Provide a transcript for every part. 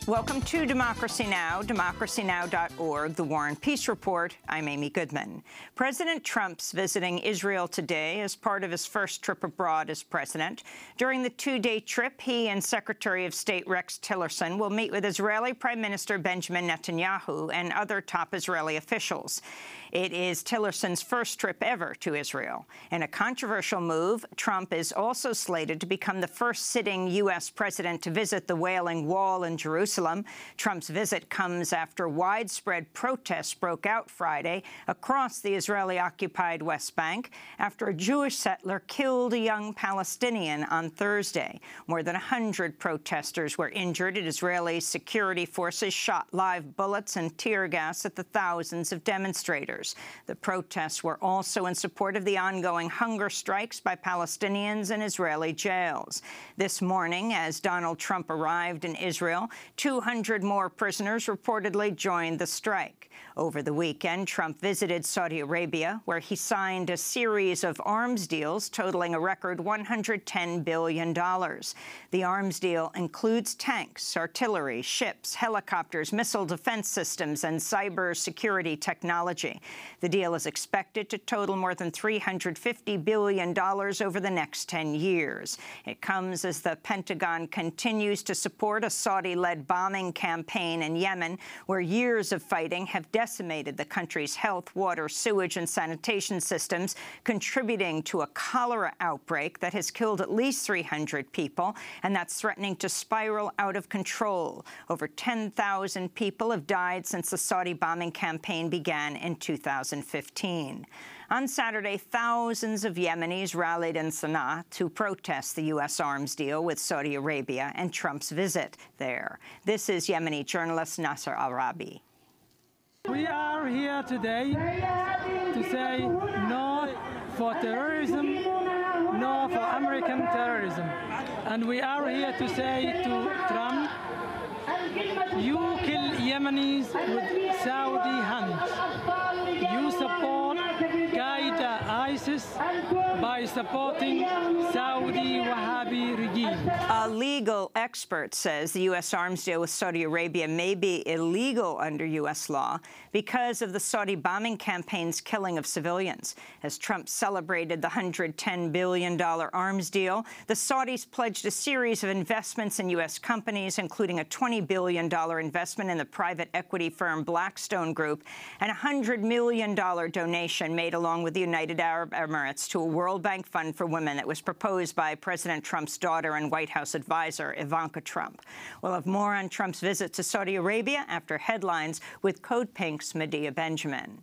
Welcome to Democracy Now!, democracynow.org, The War and Peace Report. I'm Amy Goodman. President Trump's visiting Israel today as part of his first trip abroad as president. During the two-day trip, he and Secretary of State Rex Tillerson will meet with Israeli Prime Minister Benjamin Netanyahu and other top Israeli officials. It is Tillerson's first trip ever to Israel. In a controversial move, Trump is also slated to become the first sitting U.S. president to visit the Wailing Wall in Jerusalem. Trump's visit comes after widespread protests broke out Friday across the Israeli-occupied West Bank after a Jewish settler killed a young Palestinian on Thursday. More than 100 protesters were injured as Israeli security forces shot live bullets and tear gas at the thousands of demonstrators. The protests were also in support of the ongoing hunger strikes by Palestinians in Israeli jails. This morning, as Donald Trump arrived in Israel, 200 more prisoners reportedly joined the strike. Over the weekend, Trump visited Saudi Arabia, where he signed a series of arms deals totaling a record $110 billion. The arms deal includes tanks, artillery, ships, helicopters, missile defense systems, and cyber security technology. The deal is expected to total more than $350 billion over the next 10 years. It comes as the Pentagon continues to support a Saudi-led bombing campaign in Yemen, where years of fighting have decimated the country's health, water, sewage, and sanitation systems, contributing to a cholera outbreak that has killed at least 300 people, and that's threatening to spiral out of control. Over 10,000 people have died since the Saudi bombing campaign began in 2015. On Saturday, thousands of Yemenis rallied in Sana'a to protest the U.S. arms deal with Saudi Arabia and Trump's visit there. This is Yemeni journalist Nasser Arabi. We are here today to say no for terrorism, no for American terrorism. And we are here to say to Trump, you kill Yemenis with Saudi hands. You support Qaeda ISIS by supporting Saudi Wahhabi regime. A legal expert says the U.S. arms deal with Saudi Arabia may be illegal under U.S. law because of the Saudi bombing campaign's killing of civilians. As Trump celebrated the $110 billion arms deal, the Saudis pledged a series of investments in U.S. companies, including a $20 billion investment in the private equity firm Blackstone Group and a $100 million donation made along with the United Arab Emirates to a World Bank fund for women that was proposed by President Trump's daughter and White House advisor, Ivanka Trump. We'll have more on Trump's visit to Saudi Arabia after headlines with Code Pink's Medea Benjamin.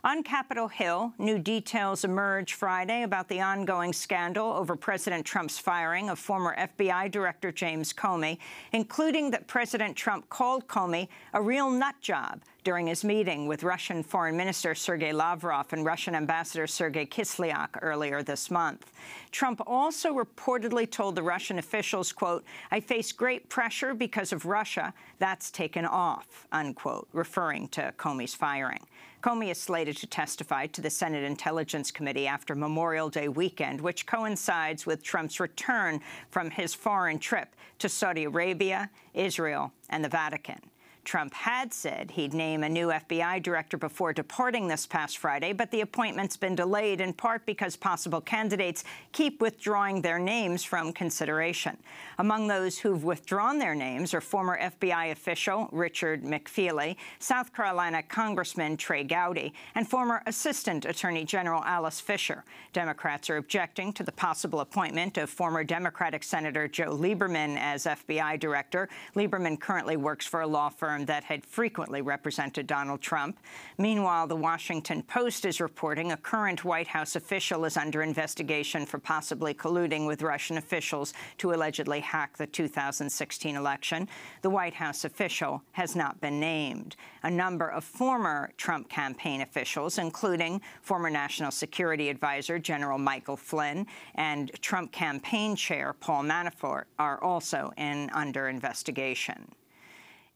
On Capitol Hill, new details emerged Friday about the ongoing scandal over President Trump's firing of former FBI Director James Comey, including that President Trump called Comey a real nut job during his meeting with Russian Foreign Minister Sergei Lavrov and Russian Ambassador Sergei Kislyak earlier this month. Trump also reportedly told the Russian officials, quote, "I face great pressure because of Russia. That's taken off," unquote, referring to Comey's firing. Comey is slated to testify to the Senate Intelligence Committee after Memorial Day weekend, which coincides with Trump's return from his foreign trip to Saudi Arabia, Israel, and the Vatican. Trump had said he'd name a new FBI director before departing this past Friday, but the appointment's been delayed in part because possible candidates keep withdrawing their names from consideration. Among those who've withdrawn their names are former FBI official Richard McFeely, South Carolina Congressman Trey Gowdy, and former Assistant Attorney General Alice Fisher. Democrats are objecting to the possible appointment of former Democratic Senator Joe Lieberman as FBI director. Lieberman currently works for a law firm that had frequently represented Donald Trump. Meanwhile, the Washington Post is reporting a current White House official is under investigation for possibly colluding with Russian officials to allegedly hack the 2016 election. The White House official has not been named. A number of former Trump campaign officials, including former National Security Advisor General Michael Flynn and Trump campaign chair Paul Manafort, are also under investigation.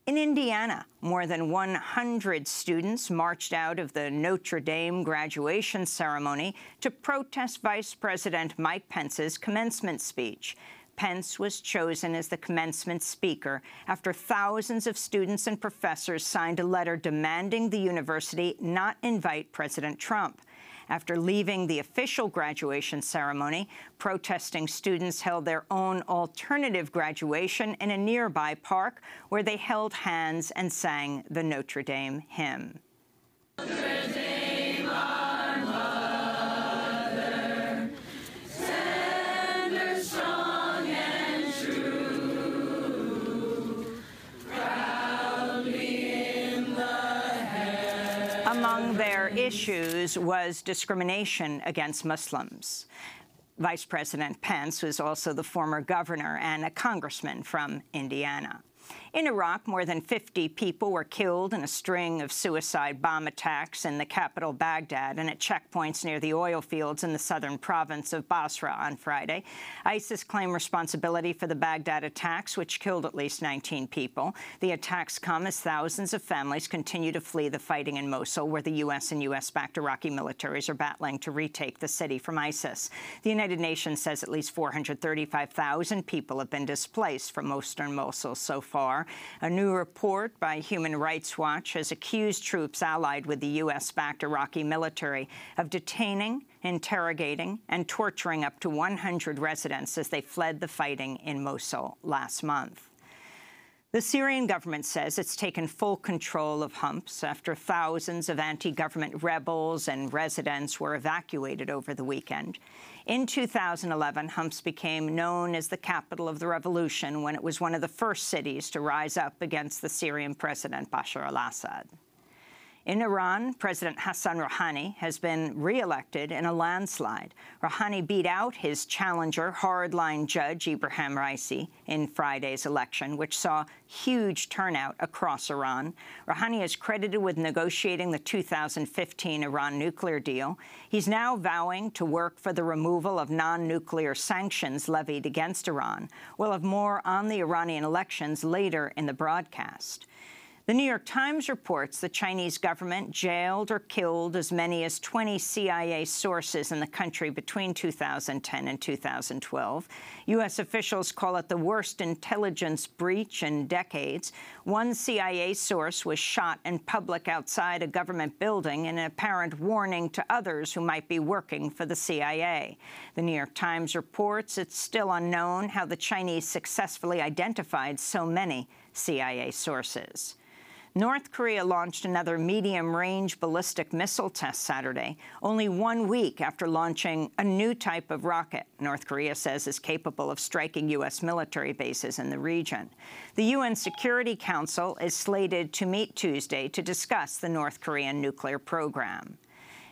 In Indiana, more than 100 students marched out of the Notre Dame graduation ceremony to protest Vice President Mike Pence's commencement speech. Pence was chosen as the commencement speaker after thousands of students and professors signed a letter demanding the university not invite President Trump. After leaving the official graduation ceremony, protesting students held their own alternative graduation in a nearby park where they held hands and sang the Notre Dame hymn. Among their issues was discrimination against Muslims. Vice President Pence was also the former governor and a congressman from Indiana. In Iraq, more than 50 people were killed in a string of suicide bomb attacks in the capital Baghdad and at checkpoints near the oil fields in the southern province of Basra on Friday. ISIS claimed responsibility for the Baghdad attacks, which killed at least 19 people. The attacks come as thousands of families continue to flee the fighting in Mosul, where the U.S. and U.S.-backed Iraqi militaries are battling to retake the city from ISIS. The United Nations says at least 435,000 people have been displaced from eastern Mosul so far. A new report by Human Rights Watch has accused troops allied with the U.S.-backed Iraqi military of detaining, interrogating, and torturing up to 100 residents as they fled the fighting in Mosul last month. The Syrian government says it's taken full control of Homs after thousands of anti-government rebels and residents were evacuated over the weekend. In 2011, Homs became known as the capital of the revolution when it was one of the first cities to rise up against the Syrian president Bashar al-Assad. In Iran, President Hassan Rouhani has been re-elected in a landslide. Rouhani beat out his challenger, hardline judge Ebrahim Raisi, in Friday's election, which saw huge turnout across Iran. Rouhani is credited with negotiating the 2015 Iran nuclear deal. He's now vowing to work for the removal of non-nuclear sanctions levied against Iran. We'll have more on the Iranian elections later in the broadcast. The New York Times reports the Chinese government jailed or killed as many as 20 CIA sources in the country between 2010 and 2012. U.S. officials call it the worst intelligence breach in decades. One CIA source was shot in public outside a government building in an apparent warning to others who might be working for the CIA. The New York Times reports it's still unknown how the Chinese successfully identified so many CIA sources. North Korea launched another medium-range ballistic missile test Saturday, only 1 week after launching a new type of rocket North Korea says is capable of striking U.S. military bases in the region. The UN Security Council is slated to meet Tuesday to discuss the North Korean nuclear program.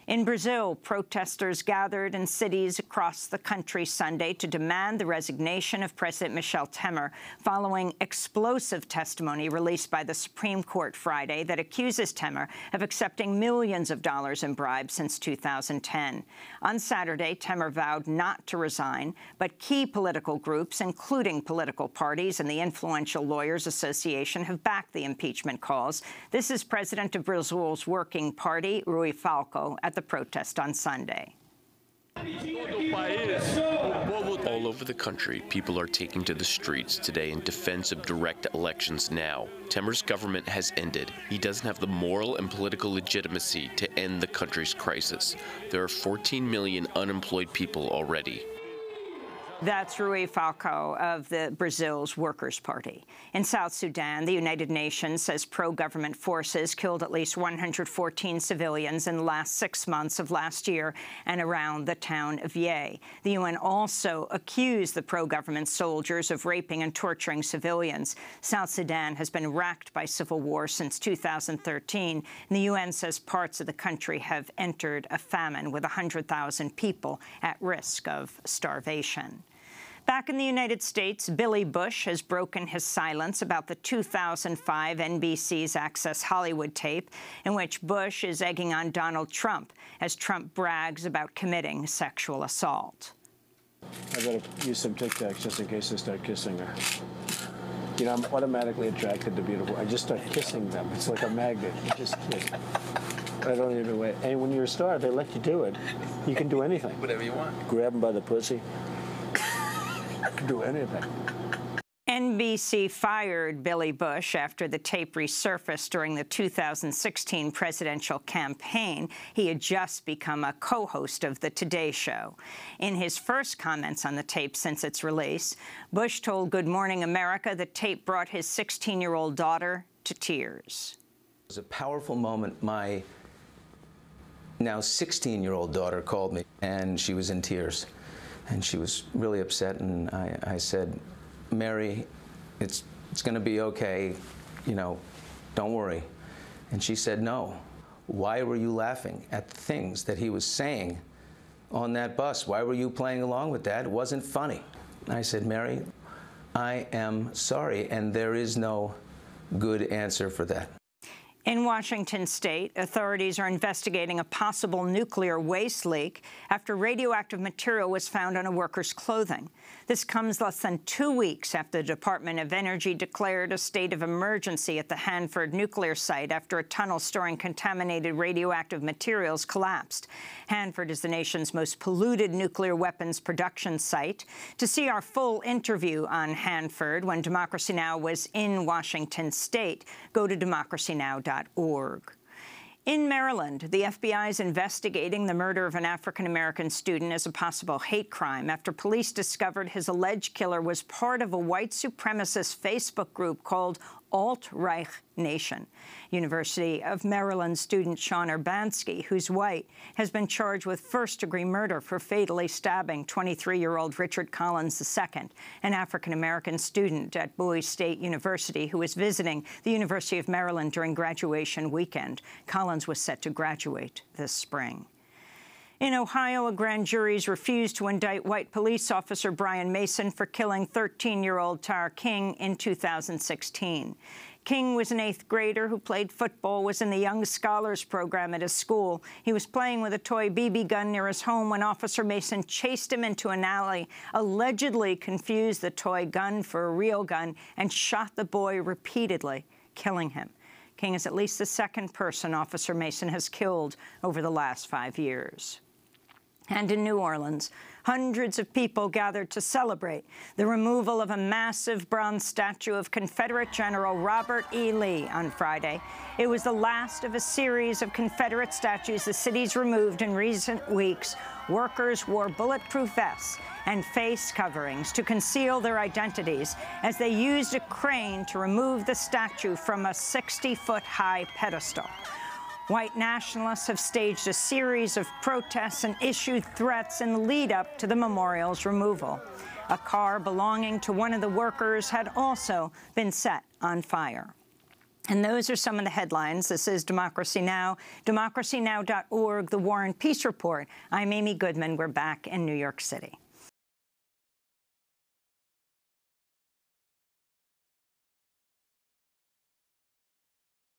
In Brazil, protesters gathered in cities across the country Sunday to demand the resignation of President Michel Temer following explosive testimony released by the Supreme Court Friday that accuses Temer of accepting millions of dollars in bribes since 2010. On Saturday, Temer vowed not to resign, but key political groups, including political parties and the Influential Lawyers Association, have backed the impeachment calls. This is President of Brazil's Working Party, Rui Falco, at the protest on Sunday. All over the country, people are taking to the streets today in defense of direct elections now. Temer's government has ended. He doesn't have the moral and political legitimacy to end the country's crisis. There are 14 million unemployed people already. That's Rui Falco of Brazil's Workers' Party. In South Sudan, the United Nations says pro-government forces killed at least 114 civilians in the last 6 months of last year and around the town of Ye. The UN also accused the pro-government soldiers of raping and torturing civilians. South Sudan has been racked by civil war since 2013, and the UN says parts of the country have entered a famine with 100,000 people at risk of starvation. Back in the United States, Billy Bush has broken his silence about the 2005 NBC's Access Hollywood tape in which Bush is egging on Donald Trump as Trump brags about committing sexual assault. I better use some Tic Tacs just in case I start kissing her. You know, I'm automatically attracted to beautiful. I just start kissing them. It's like a magnet. You just kiss. I don't even wait. And when you're a star, they let you do it. You can do anything. Whatever you want. Grab them by the pussy. do anything. NBC fired Billy Bush after the tape resurfaced during the 2016 presidential campaign. He had just become a co-host of The Today Show. In his first comments on the tape since its release, Bush told Good Morning America the tape brought his 16-year-old daughter to tears. It was a powerful moment. My now 16-year-old daughter called me, and she was in tears. And she was really upset, and I said, Mary, it's going to be okay, you know, don't worry. And she said, no. Why were you laughing at the things that he was saying on that bus? Why were you playing along with that? It wasn't funny. I said, Mary, I am sorry, and there is no good answer for that. In Washington state, authorities are investigating a possible nuclear waste leak after radioactive material was found on a worker's clothing. This comes less than 2 weeks after the Department of Energy declared a state of emergency at the Hanford nuclear site after a tunnel storing contaminated radioactive materials collapsed. Hanford is the nation's most polluted nuclear weapons production site. To see our full interview on Hanford when Democracy Now! Was in Washington state, go to democracynow.org. In Maryland, the FBI is investigating the murder of an African-American student as a possible hate crime after police discovered his alleged killer was part of a white supremacist Facebook group called Alt-Right Nation. University of Maryland student Sean Urbanski, who's white, has been charged with first-degree murder for fatally stabbing 23-year-old Richard Collins II, an African-American student at Bowie State University who was visiting the University of Maryland during graduation weekend. Collins was set to graduate this spring. In Ohio, a grand jury's refused to indict white police officer Brian Mason for killing 13-year-old Tara King in 2016. King was an 8th grader who played football, was in the Young Scholars program at his school. He was playing with a toy BB gun near his home when Officer Mason chased him into an alley, allegedly confused the toy gun for a real gun, and shot the boy repeatedly, killing him. King is at least the second person Officer Mason has killed over the last 5 years. And in New Orleans, hundreds of people gathered to celebrate the removal of a massive bronze statue of Confederate General Robert E. Lee on Friday. It was the last of a series of Confederate statues the city's removed in recent weeks. Workers wore bulletproof vests and face coverings to conceal their identities as they used a crane to remove the statue from a 60-foot-high pedestal. White nationalists have staged a series of protests and issued threats in the lead-up to the memorial's removal. A car belonging to one of the workers had also been set on fire. And those are some of the headlines. This is Democracy Now!, democracynow.org, The War and Peace Report. I'm Amy Goodman. We're back in New York City.